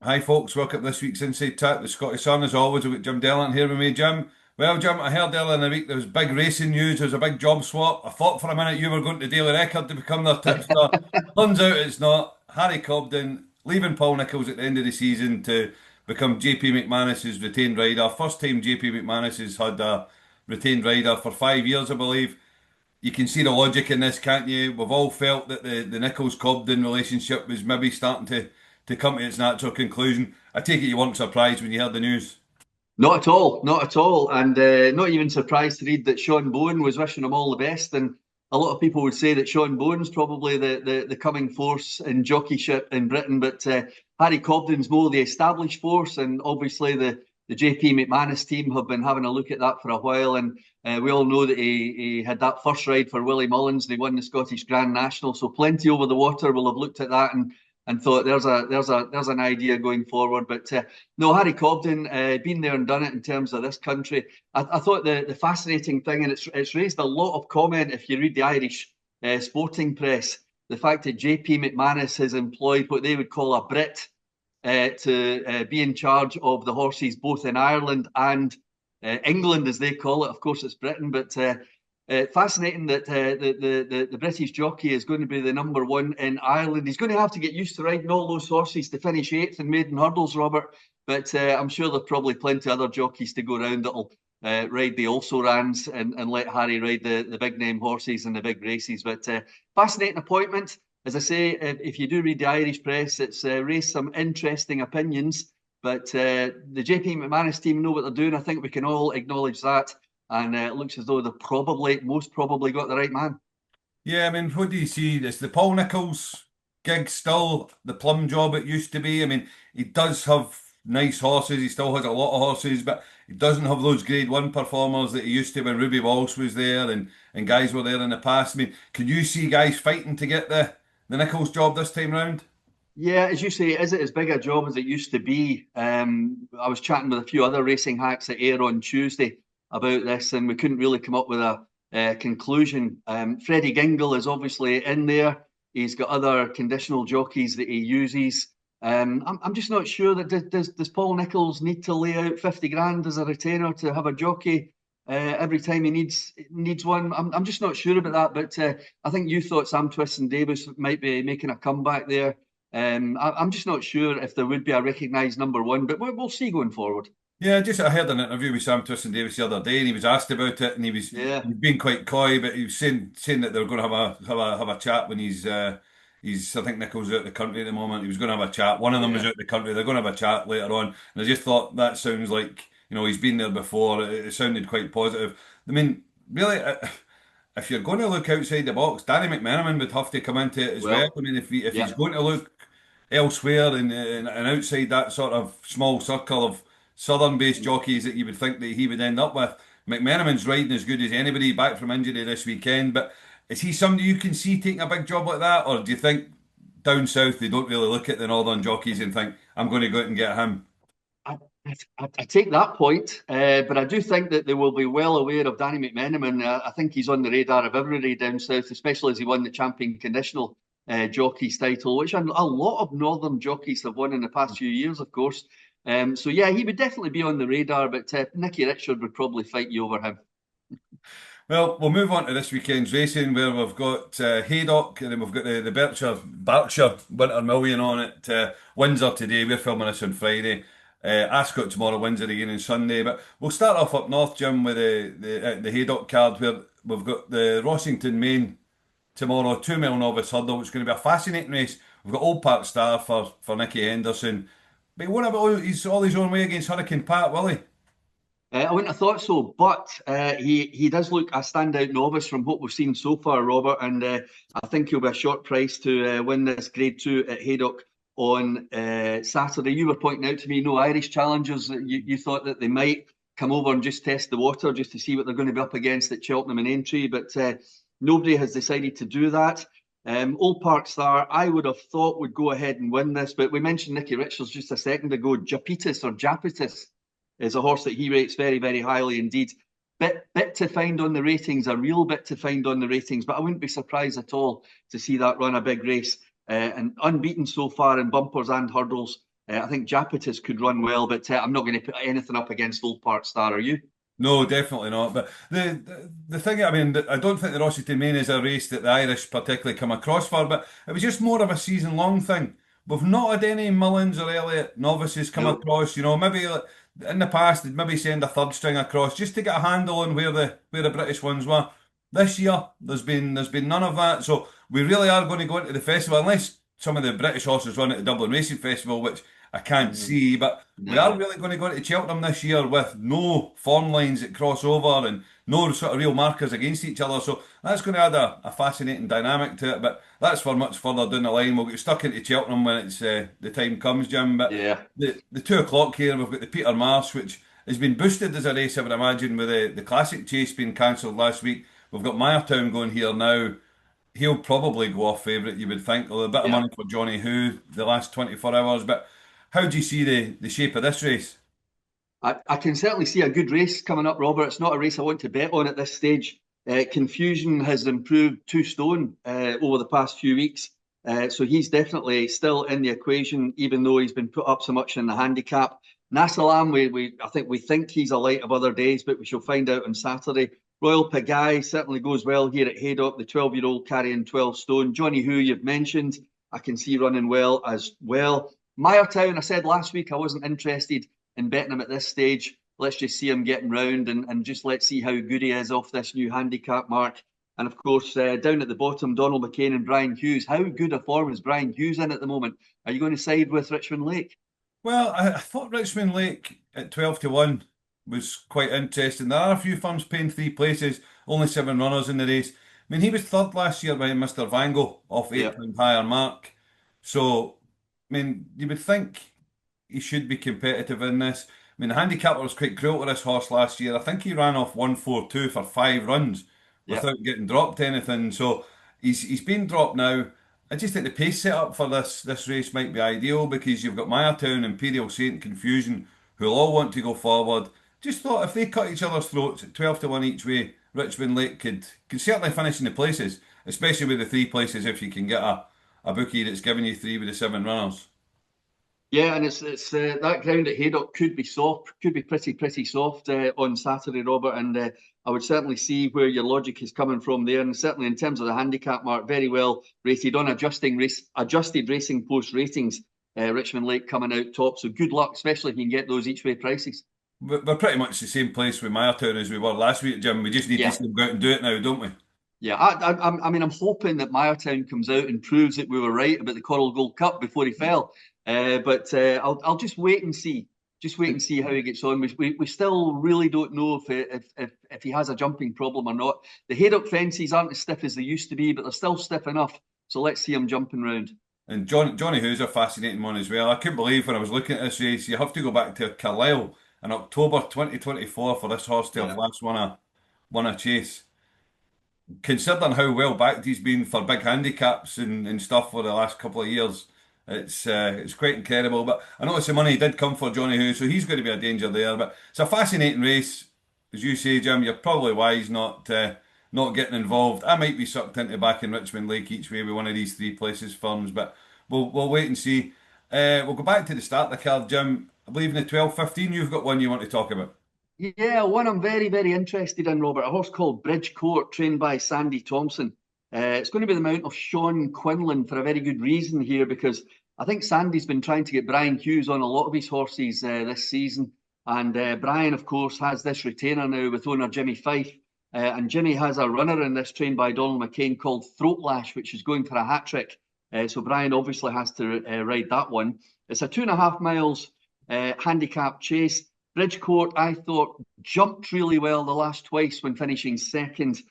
Hi folks, welcome to this week's Inside Tip, the Scottish Sun. As always, we've got Jim Delahunt here with me, Jim. Well, Jim, I heard earlier in the week there was big racing news, there was a big job swap. I thought for a minute you were going to Daily Record to become their tipster. Turns out it's not. Harry Cobden leaving Paul Nicholls at the end of the season to become JP McManus's retained rider. First time JP McManus has had a retained rider for 5 years, I believe. You can see the logic in this, can't you? We've all felt that the Nicholls Cobden relationship was maybe starting to come to its natural conclusion. I take it you weren't surprised when you heard the news. Not at all, not at all, and not even surprised to read that Sean Bowen was wishing him all the best. And a lot of people would say that Sean Bowen's probably the coming force in jockeyship in Britain, but Harry Cobden's more the established force, and obviously the JP McManus team have been having a look at that for a while. And we all know that he had that first ride for Willie Mullins, and he won the Scottish Grand National, so plenty over the water will have looked at that and thought there's an idea going forward. But no, Harry Cobden, been there and done it in terms of this country. I thought the fascinating thing, and it's raised a lot of comment if you read the Irish sporting press, the fact that JP McManus has employed what they would call a Brit to be in charge of the horses both in Ireland and England, as they call it. Of course, it's Britain, but fascinating that the British jockey is going to be the number one in Ireland. He's going to have to get used to riding all those horses to finish eighth in maiden hurdles, Robert. But I'm sure there's probably plenty of other jockeys to go around that'll ride the also-rans and let Harry ride the big name horses and the big races. But fascinating appointment. As I say, if you do read the Irish press, it's raised some interesting opinions. But the JP McManus team know what they're doing. I think we can all acknowledge that. And it looks as though they've most probably got the right man. Yeah, I mean, what do you see? Is the Paul Nicholls gig still the plum job it used to be? I mean, he does have nice horses. He still has a lot of horses, but he doesn't have those Grade One performers that he used to when Ruby Walsh was there and guys were there in the past. I mean, can you see guys fighting to get the Nicholls job this time round? Yeah, as you say, is it as big a job as it used to be? I was chatting with a few other racing hacks at Ayr on Tuesday about this, and we couldn't really come up with a conclusion. Freddie Gingle is obviously in there. He's got other conditional jockeys that he uses. I'm just not sure that does Paul Nicholls need to lay out 50 grand as a retainer to have a jockey every time he needs one. I'm just not sure about that. But I think you thought Sam Twiston-Davies might be making a comeback there. I'm just not sure if there would be a recognised number one, but we'll see going forward. Yeah, just I heard an interview with Sam Twiston-Davies the other day, and he was asked about it, and Yeah, he was being quite coy, but he was saying that they were going to have a chat when he's I think Nicholls out of the country at the moment. He was going to have a chat. One of them was yeah. out of the country. They're going to have a chat later on, and I just thought that sounds like he's been there before. It sounded quite positive. I mean, really. If you're going to look outside the box, Danny McMenamin would have to come into it as well. Well, I mean, if yeah. he's going to look elsewhere and outside that sort of small circle of southern-based jockeys that you would think that he would end up with, McMenamin's riding as good as anybody back from injury this weekend. But is he somebody you can see taking a big job like that, or do you think down south they don't really look at the northern jockeys and think I'm going to go out and get him? I, I take that point, but I do think that they will be well aware of Danny McMenamin. I think he's on the radar of everybody down south, especially as he won the champion conditional jockeys title, which a lot of northern jockeys have won in the past few years, of course. So yeah, he would definitely be on the radar, but Nicky Richard would probably fight you over him. Well, we'll move on to this weekend's racing where we've got Haydock and then we've got the Berkshire Winter Million on at Windsor today. We're filming this on Friday. Ascot tomorrow, Windsor again on Sunday. But we'll start off up north, Jim, with the Haydock card where we've got the Rossington Main tomorrow, 2 mile novice hurdle. It's going to be a fascinating race. We've got Old Park Star for Nicky Henderson. But he won't have all his own way against Hurricane Pat, will he? I wouldn't have thought so, but he does look a standout novice from what we've seen so far, Robert, and I think he'll be a short price to win this Grade 2 at Haydock on Saturday. You were pointing out to me no Irish challengers. You thought that they might come over and just test the water just to see what they're going to be up against at Cheltenham and Aintree, but nobody has decided to do that. Old Park Star, I would have thought would go ahead and win this, but we mentioned Nicky Richards just a second ago. Japitis is a horse that he rates very, very highly indeed. Bit to find on the ratings, a real bit to find on the ratings, but I wouldn't be surprised at all to see that run a big race. And unbeaten so far in bumpers and hurdles. I think Japetus could run well, but I'm not going to put anything up against Old Park Star. Are you? No, definitely not. But the thing, I mean, I don't think the Rossington Main is a race that the Irish particularly come across for, but it was just more of a season-long thing. We've not had any Mullins or Elliott novices come No. across. Maybe like, in the past they'd maybe send a third string across just to get a handle on where the British ones were. This year, there's been none of that. So we really are going to go into the festival unless some of the British horses run at the Dublin Racing Festival, which I can't see, but. We are No. really going to go into Cheltenham this year with no form lines that cross over and no sort of real markers against each other. So that's going to add a fascinating dynamic to it. But that's for much further down the line. We'll get stuck into Cheltenham when it's the time comes, Jim. But Yeah. the 2 o'clock here, we've got the Peter Marsh, which has been boosted as a race, I would imagine, with the Classic Chase being cancelled last week. We've got Myretown going here now. He'll probably go off favourite, you would think. Although a bit of Yeah. money for Johnny Who the last 24 hours. But how do you see the shape of this race? I can certainly see a good race coming up, Robert. It's not a race I want to bet on at this stage. Konfusion has improved 2 stone over the past few weeks. So he's definitely still in the equation, even though he's been put up so much in the handicap. Nasalam, we think he's a light of other days, but we shall find out on Saturday. Royale Pagaille certainly goes well here at Haydock, the 12-year-old carrying 12 stone. Johnny Who you've mentioned, I can see running well as well. Myretown, I said last week I wasn't interested in betting him at this stage. Let's just see him getting round and just let's see how good he is off this new handicap mark. And of course, down at the bottom, Donald McCain and Brian Hughes. How good a form is Brian Hughes in at the moment? Are you going to side with Richmond Lake? Well, I thought Richmond Lake at 12-1 was quite interesting. There are a few firms paying 3 places, only 7 runners in the race. I mean, he was third last year behind Mr. Vango off Yeah, £8 higher mark. So, I mean, you would think he should be competitive in this. I mean, the handicapper was quite cruel to this horse last year. I think he ran off 142 for 5 runs yeah. without getting dropped anything. So he's been dropped now. I just think the pace setup for this race might be ideal because you've got Myretown, Imperial Saint, Konfusion, who'll all want to go forward. Just thought if they cut each other's throats at 12-1 each way, Richmond Lake could certainly finish in the places, especially with the 3 places if you can get a bookie that's giving you 3 with the 7 runners. Yeah, and it's that ground at Haydock could be soft, could be pretty soft on Saturday, Robert. And I would certainly see where your logic is coming from there. And certainly in terms of the handicap mark, very well rated on adjusted racing post ratings. Richmond Lake coming out top. So good luck, especially if you can get those each way prices. We're pretty much the same place with Myretown as we were last week, Jim. We just need to Yeah. see them go out and do it now, don't we? Yeah, I mean, I'm hoping that Myretown comes out and proves that we were right about the Coral Gold Cup before he fell. But I'll just wait and see. Just wait and see how he gets on. We still really don't know if he has a jumping problem or not. The Haydock fences aren't as stiff as they used to be, but they're still stiff enough. So let's see him jumping round. And Johnny Who's a fascinating one as well. I couldn't believe when I was looking at this race, you have to go back to Carlisle in October 2024 for this horse to have Yeah. last won a chase. Considering how well backed he's been for big handicaps and stuff for the last couple of years, it's quite incredible. But I noticed the money did come for Johnny Who, so he's going to be a danger there. But it's a fascinating race, as you say, Jim. You're probably wise not getting involved. I might be sucked into back in Richmond Lake each way with one of these 3 places firms, but we'll wait and see. We'll go back to the start of the card, Jim. I believe in the 12-15, you've got one you want to talk about. Yeah, one I'm very interested in, Robert. A horse called Bridgecourt, trained by Sandy Thompson. It's going to be the mount of Sean Quinlan for a very good reason here, because I think Sandy's been trying to get Brian Hughes on a lot of his horses this season. And Brian, of course, has this retainer now with owner Jimmy Fife. And Jimmy has a runner in this trained by Donald McCain called Throatlash, which is going for a hat trick. So Brian obviously has to ride that one. It's a 2.5 miles handicap chase. Bridgecourt, I thought, jumped really well the last twice when finishing second.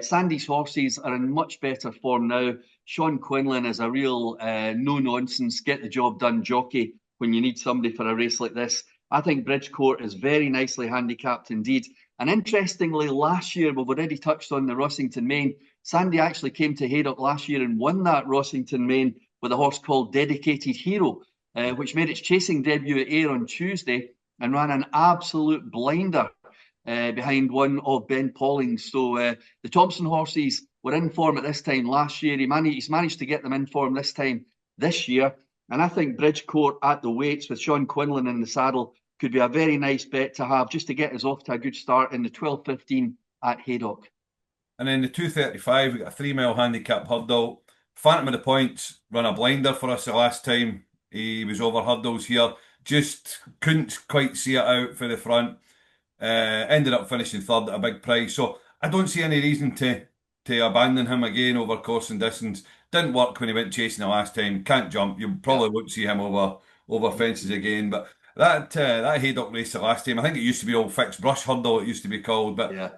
Sandy's horses are in much better form now. Sean Quinlan is a real no-nonsense, get-the-job-done jockey when you need somebody for a race like this. I think Bridgecourt is very nicely handicapped indeed. And interestingly, last year, we've already touched on the Rossington Main. Sandy actually came to Haydock last year and won that Rossington Main with a horse called Dedicated Hero, which made its chasing debut at Ayr on Tuesday and ran an absolute blinder behind one of Ben Pauling's. So the Thompson horses were in form at this time last year. He's managed to get them in form this time this year. And I think Bridgecourt at the weights with Sean Quinlan in the saddle could be a very nice bet to have just to get us off to a good start in the 12:15 at Haydock. And then the 2:35, we got a 3 mile handicap hurdle. Phantom of the Points run a blinder for us the last time he was over hurdles here. Just couldn't quite see it out for the front. Ended up finishing third at a big price. So I don't see any reason to abandon him again over course and distance. Didn't work when he went chasing the last time. Can't jump. You probably won't see him over fences again. But that Haydock race the last time, I think it used to be Old Fixed Brush Hurdle, it used to be called. But Yeah.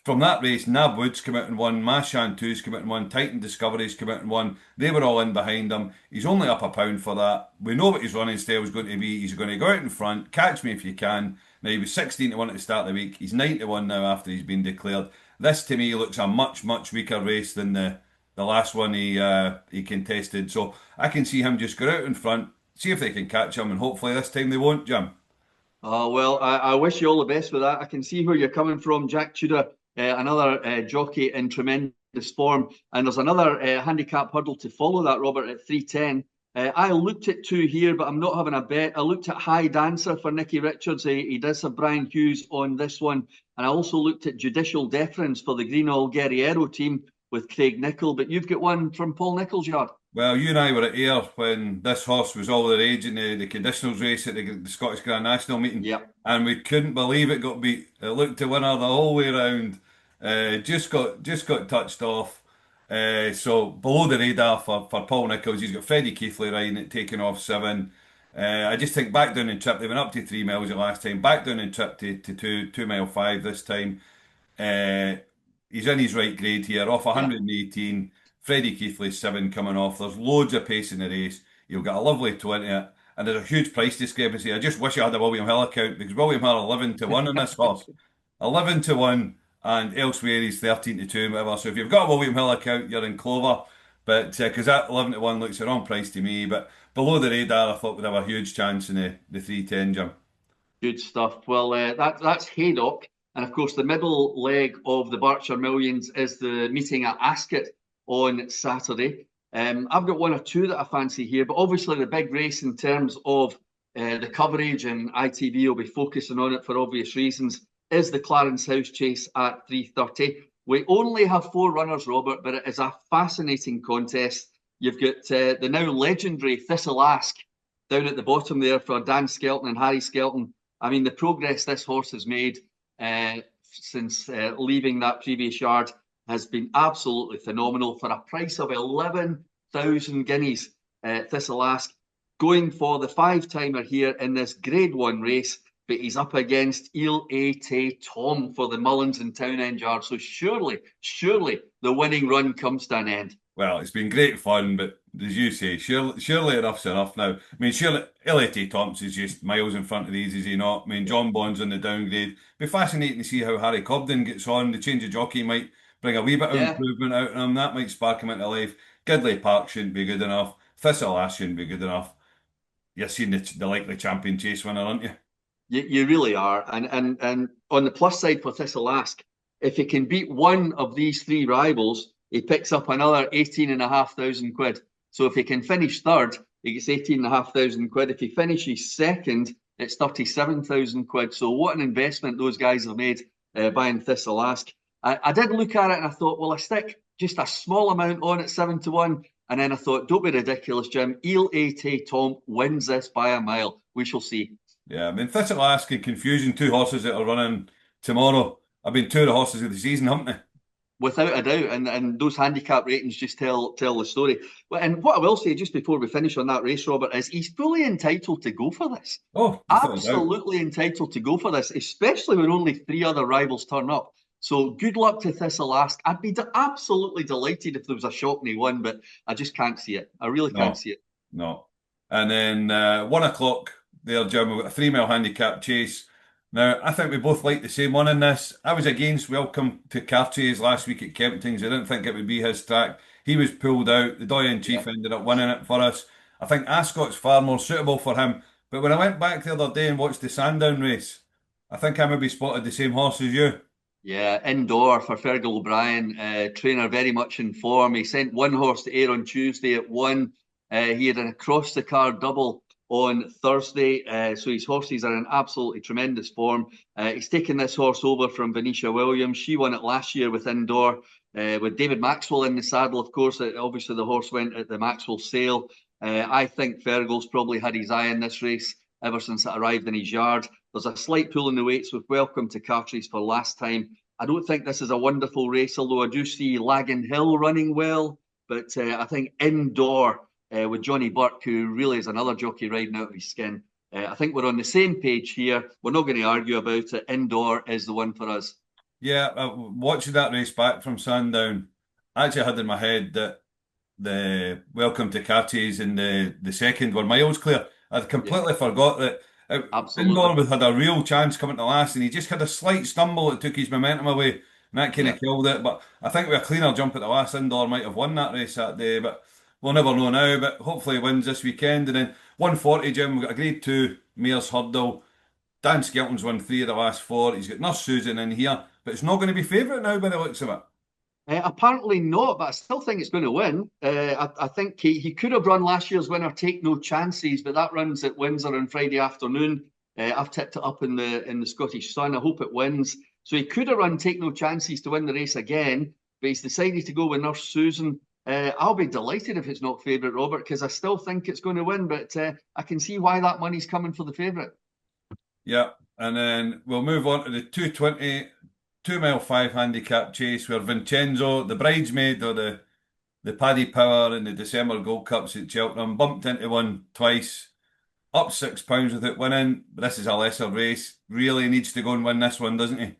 from that race, Nab Woods came out and won, Mashan 2's come out and won, Titan Discovery's come out and won. They were all in behind him. He's only up a pound for that. We know what his running style is going to be. He's going to go out in front, catch me if you can. Now, he was 16-1 at the start of the week. He's 9-1 now after he's been declared. This, to me, looks a much, much weaker race than the last one he contested. So I can see him just go out in front, see if they can catch him, and hopefully this time they won't, Jim. Oh, well, I wish you all the best with that. I can see where you're coming from, Jack Tudor, another jockey in tremendous form. And there's another handicap hurdle to follow that, Robert, at 3:10. I looked at two here, but I'm not having a bet. I looked at High Dancer for Nicky Richards. He does have Brian Hughes on this one. And I also looked at Judicial Deference for the Greenall Guerriero team with Craig Nicholls. But you've got one from Paul Nichols' yard. Well, you and I were at Ayr when this horse was all the rage in the conditionals race at the Scottish Grand National meeting. Yep. And we couldn't believe it got beat. It looked to winner the whole way round. Just got touched off. So below the radar for Paul Nicholls. He's got Freddie Keithley riding it, taking off 7. I just think back down and trip. They went up to 3 miles the last time. Back down and trip to 2 mile 5 this time. He's in his right grade here, off 118. Freddie Keithley's 7 coming off. There's loads of pace in the race. You'll get a lovely 20, and there's a huge price discrepancy. I just wish I had a William Hill account because William Hill 11-1 on this horse. 11-1, and elsewhere he's 13-2, whatever. So if you've got a William Hill account, you're in clover. But because that 11-1 looks the wrong price to me. But below the radar, I thought we'd have a huge chance in the 3:10, Jim. Good stuff. Well, that's Haydock. And of course, the middle leg of the Berkshire Millions is the meeting at Ascot on Saturday. I've got one or two that I fancy here, but obviously the big race in terms of the coverage, and ITV will be focusing on it for obvious reasons, is the Clarence House Chase at 3:30. We only have 4 runners, Robert, but it is a fascinating contest. You've got the now legendary Thistle Ask down at the bottom there for Dan Skelton and Harry Skelton. I mean, the progress this horse has made since leaving that previous yard has been absolutely phenomenal for a price of 11,000 guineas. Thistle Ask going for the 5-timer here in this Grade 1 race, but he's up against Il A Tom for the Mullins and Townend yard. So surely the winning run comes to an end. Well, it's been great fun, but as you say, surely enough's enough now. I mean, surely L.A.T. Thompson's just miles in front of these, is he not? I mean, John Bond's on the downgrade. Be fascinating to see how Harry Cobden gets on. The change of jockey might bring a wee bit of improvement out of him. That might spark him into life. Gidley Park shouldn't be good enough. Thistle Ash shouldn't be good enough. You're seeing the likely champion chase winner, aren't you? You really are. And on the plus side for Thistle Ask, if he can beat one of these 3 rivals, he picks up another 18,500 quid. So if he can finish third, he gets 18,500 quid. If he finishes second, it's 37,000 quid. So what an investment those guys have made buying Thistle Ask. I did look at it and I thought, well, I stick just a small amount on at 7-1. And then I thought, don't be ridiculous, Jim. Il A Tom wins this by a mile. We shall see. Yeah, I mean, Thistle Ask and Konfusion, 2 horses that are running tomorrow. I've been 2 of the horses of the season, haven't they? Without a doubt, and those handicap ratings just tell the story. And what I will say just before we finish on that race, Robert, is he's fully entitled to go for this. Oh, absolutely entitled to go for this, especially when only 3 other rivals turn up. So good luck to Thistle Ask. I'd be absolutely delighted if there was a shot and he won, but I just can't see it. I really can't see it. No. And then 1 o'clock there, Jim, we've got a 3-mile handicap chase. Now, I think we both like the same one in this. I was against Welcome to Cartier's last week at Kempton's. I didn't think it would be his track. He was pulled out. The Doyen-Chief ended up winning it for us. I think Ascot's far more suitable for him. But when I went back the other day and watched the Sandown race, I think I maybe spotted the same horse as you. Yeah, indoor for Fergal O'Brien, trainer very much in form. He sent one horse to Ayr on Tuesday at 1. He had an across the card double on Thursday, so his horses are in absolutely tremendous form. He's taken this horse over from Venetia Williams. She won it last year with Indoor, with David Maxwell in the saddle, of course. Obviously, the horse went at the Maxwell sale. I think Fergal's probably had his eye in this race ever since it arrived in his yard. There's a slight pull in the weights with Welcome to Cartridge for last time. I don't think this is a wonderful race, although I do see Lagan Hill running well. But I think Indoor with Johnny Burke, who really is another jockey riding out of his skin. I think we're on the same page here. We're not going to argue about it. Indoor is the one for us. Yeah, watching that race back from Sandown, I actually had in my head that the Welcome to Carties and the second were miles clear. I'd completely forgot that Absolutely. Indoor had a real chance coming to last, and he just had a slight stumble that took his momentum away, and that kind Yeah. of killed it. But I think with a cleaner jump at the last, Indoor might have won that race that day, but we'll never know now. But hopefully he wins this weekend. And then 140, Jim, we've got a Grade 2 Mares Hurdle. Dan Skelton's won 3 of the last 4. He's got Nurse Susan in here, but it's not going to be favourite now by the looks of it. Apparently not, but I still think it's going to win. I think he could have run last year's winner, Take No Chances, but that runs at Windsor on Friday afternoon. I've tipped it up in the Scottish Sun. I hope it wins. So he could have run Take No Chances to win the race again, but he's decided to go with Nurse Susan. I'll be delighted if it's not favourite, Robert, because I still think it's going to win, but I can see why that money's coming for the favourite. Yeah, and then we'll move on to the 220 2 mile 5 handicap chase where Vincenzo, the bridesmaid of the Paddy Power and the December Gold Cups at Cheltenham, bumped into one twice, up £6 without winning. But this is a lesser race. Really needs to go and win this one, doesn't he?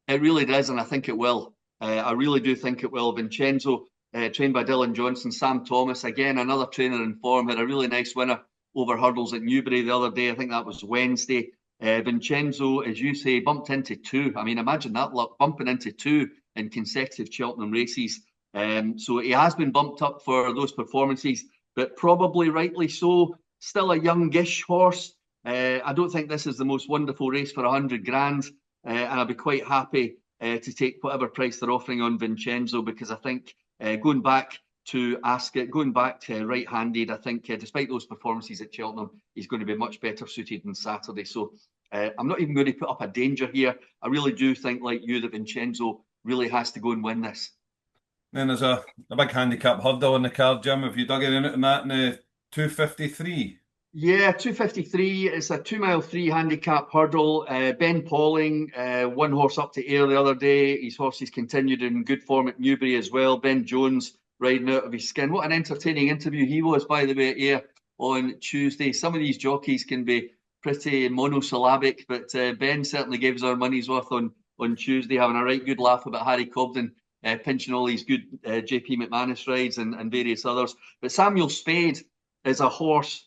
It really does, and I think it will. I really do think it will. Vincenzo, trained by Dylan Johnson, Sam Thomas, again, another trainer in form, had a really nice winner over hurdles at Newbury the other day. I think that was Wednesday. Vincenzo, as you say, bumped into 2. I mean, imagine that luck, bumping into 2 in consecutive Cheltenham races. So he has been bumped up for those performances, but probably rightly so. Still a youngish horse. I don't think this is the most wonderful race for 100 grand, and I'll be quite happy to take whatever price they're offering on Vincenzo, because I think going back to Ascot, going back to right-handed, I think despite those performances at Cheltenham, he's going to be much better suited than Saturday. So I'm not even going to put up a danger here. I really do think, like you, that Vincenzo really has to go and win this. Then there's a big handicap hurdle in the card, Jim. Have you dug in on that in the 253? Yeah, 253. It's a 2 mile 3 handicap hurdle. Ben Pauling, one horse up to air the other day. His horses continued in good form at Newbury as well. Ben Jones riding out of his skin. What an entertaining interview he was, by the way, at air on Tuesday. Some of these jockeys can be pretty monosyllabic, but Ben certainly gave us our money's worth on Tuesday, having a right good laugh about Harry Cobden, pinching all these good JP McManus rides and various others. But Samuel Spade is a horse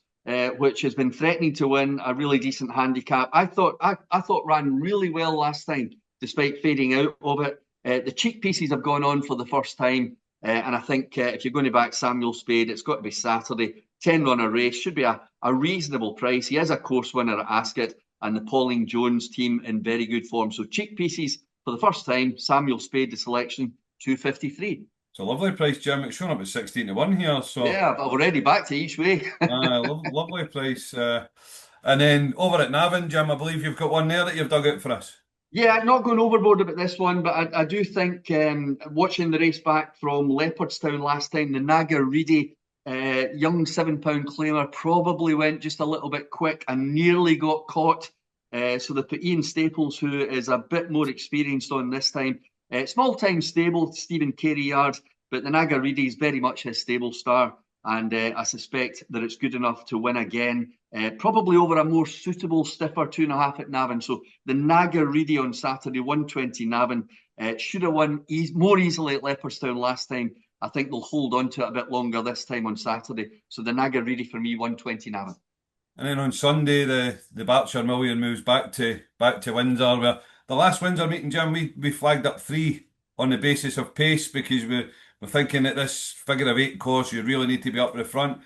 which has been threatening to win a really decent handicap. I thought ran really well last time, despite fading out of it. The cheek pieces have gone on for the first time, and I think if you're going to back Samuel Spade, it's got to be Saturday. 10-runner race should be a reasonable price. He is a course winner at Ascot, and the Pauling Jones team in very good form. So cheek pieces for the first time. Samuel Spade, the selection, 253. It's a lovely price, Jim. It's shown up at 16 to 1 here. So Yeah, I've already backed it each way. lovely price. And then over at Navan, Jim, I believe you've got one there that you've dug out for us. Yeah, not going overboard about this one, but I do think watching the race back from Leopardstown last time, the Naga Reedy young £7 claimer probably went just a little bit quick and nearly got caught. So they put Ian Staples, who is a bit more experienced on this time. Small time stable, Stephen Carey yard, but the Naga Reedy is very much his stable star. And I suspect that it's good enough to win again, probably over a more suitable, stiffer 2.5 at Navan. So the Naga Reedy on Saturday, 120 Navan, should have won more easily at Leopardstown last time. I think they'll hold on to it a bit longer this time on Saturday. So the Naga Reedy for me, 120 Navan. And then on Sunday, the Berkshire Million moves back to Windsor. Where the last Windsor meeting, Jim, we flagged up 3 on the basis of pace, because we're thinking that this figure of 8 course, you really need to be up at the front.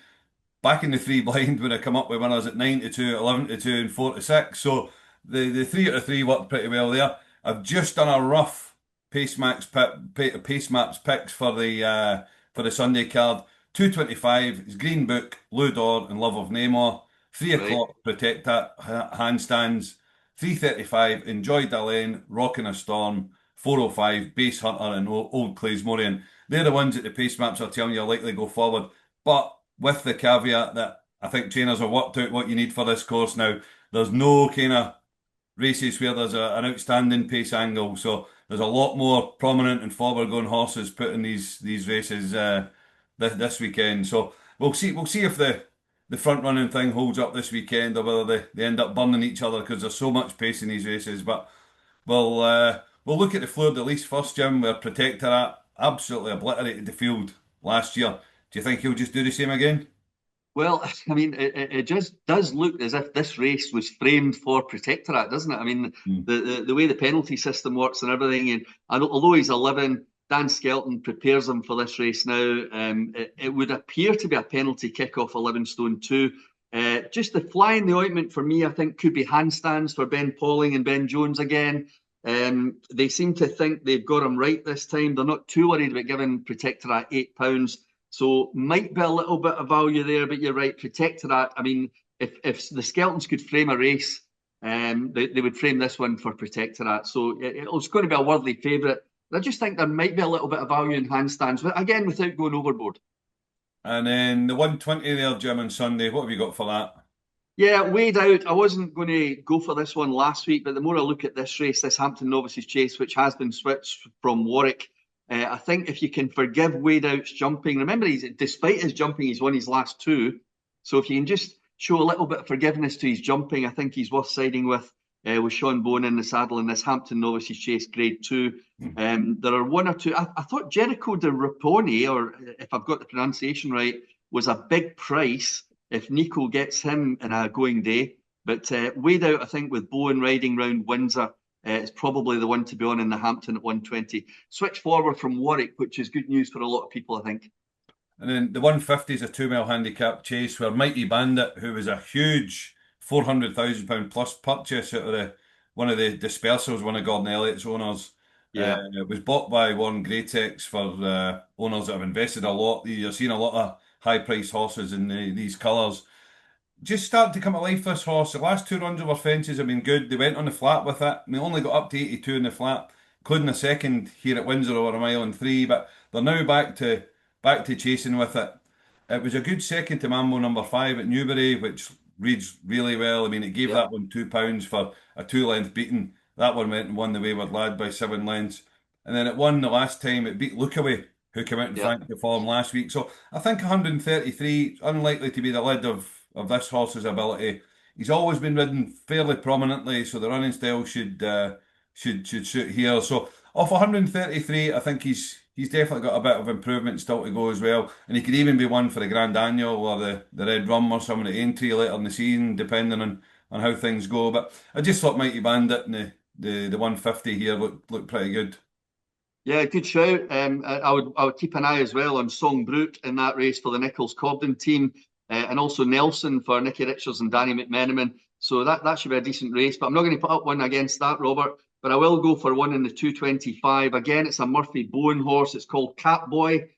Back in the 3 blind when I come up with winners at 9 to 2, 11 to 2, and 4 to 6. So the 3 out of 3 worked pretty well there. I've just done a rough pace maps picks for the Sunday card. 2:25 is Green Book, Ludor and Love of Namor. 3 Right. o'clock, Protect That, Handstands. 3:35, Enjoy Delaine, Rock in a Storm. 4:05, Base Hunter and Old Claysmorian. They're the ones that the pace maps are telling you are likely to go forward. But with the caveat that I think trainers have worked out what you need for this course now. There's no kind of races where there's an outstanding pace angle. So there's a lot more prominent and forward going horses put in these races this weekend. So we'll see if the front running thing holds up this weekend or whether they end up burning each other because there's so much pace in these races. But we'll look at the Fleur de Lis first, Jim, where Protectorat absolutely obliterated the field last year. Do you think he'll just do the same again? Well, I mean, it just does look as if this race was framed for Protectorate, doesn't it? I mean, Mm. the way the penalty system works and everything, and although he's 11, Dan Skelton prepares him for this race now. It would appear to be a penalty kick-off 11 stone 2. Just the fly in the ointment for me, I think, could be handstands for Ben Pauling and Ben Jones again. They seem to think they've got him right this time. They're not too worried about giving Protectorate £8. So might be a little bit of value there, but you're right, Protectorate. I mean, if the Skeltons could frame a race, they would frame this one for Protectorate. So it's going to be a worthy favourite. I just think there might be a little bit of value in handstands, but again, without going overboard. And then the 120 there, Jim, on Sunday. What have you got for that? Yeah, weighed out. I wasn't going to go for this one last week, but the more I look at this race, this Hampton Novices Chase, which has been switched from Warwick, I think if you can forgive weighed out's jumping, remember, despite his jumping, he's won his last two. So if you can just show a little bit of forgiveness to his jumping, I think he's worth siding with Sean Bowen in the saddle in this Hampton Novices Chase Grade 2. There are one or two. I thought Jericho de Raponi, or if I've got the pronunciation right, was a big price if Nico gets him in a going day. But weighed out, I think, with Bowen riding round Windsor, it's probably the one to be on in the Hampton at 120. Switch forward from Warwick, which is good news for a lot of people, I think. And then the 150 is a 2 mile handicap chase where Mighty Bandit, who was a huge £400,000 plus purchase out of one of the dispersals, one of Gordon Elliott's owners, Yeah. it was bought by Warren Greatex for owners that have invested a lot. You're seeing a lot of high priced horses in these colours. Just starting to come to life, this horse. The last two runs over fences have been good. They went on the flat with it. They only got up to 82 in the flat, including a second here at Windsor over a mile and three. But they're now back to chasing with it. It was a good second to Mambo number 5 at Newbury, which reads really well. I mean, it gave Yep. that one £2 for a 2 length beating. That one went and won the Wayward Lad by 7 lengths. And then it won the last time. It beat Lookaway, who came out and Yep. thanked the form last week. So I think 133, unlikely to be the lid of this horse's ability. He's always been ridden fairly prominently, so the running style should suit here. So off 133, I think he's definitely got a bit of improvement still to go as well. And he could even be one for the Grand Annual or the Red Rum or something at Aintree later in the season, depending on how things go. But I just thought Mighty Bandit and the 150 here looked pretty good. Yeah, good shout. I would keep an eye as well on Song Brute in that race for the Nicholls Cobden team, and also Nelson for Nicky Richards and Danny McMenamin. So that should be a decent race. But I'm not going to put up one against that, Robert. But I will go for one in the 225. Again, it's a Murphy Bowen horse. It's called Catboy.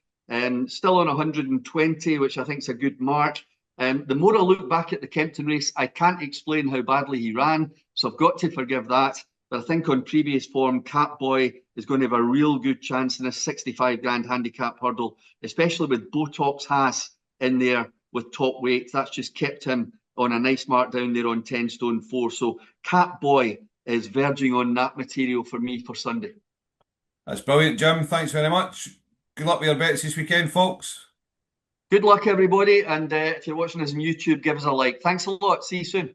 Still on 120, which I think is a good mark. The more I look back at the Kempton race, I can't explain how badly he ran. So I've got to forgive that. But I think on previous form, Catboy is going to have a real good chance in this 65 grand handicap hurdle, especially with Botox Haas in there with top weight. That's just kept him on a nice mark down there on 10 stone 4. So Catboy is verging on that material for me for Sunday. That's brilliant, Jim. Thanks very much. Good luck with your bets this weekend, folks. Good luck, everybody. And if you're watching us on YouTube, give us a like. Thanks a lot. See you soon.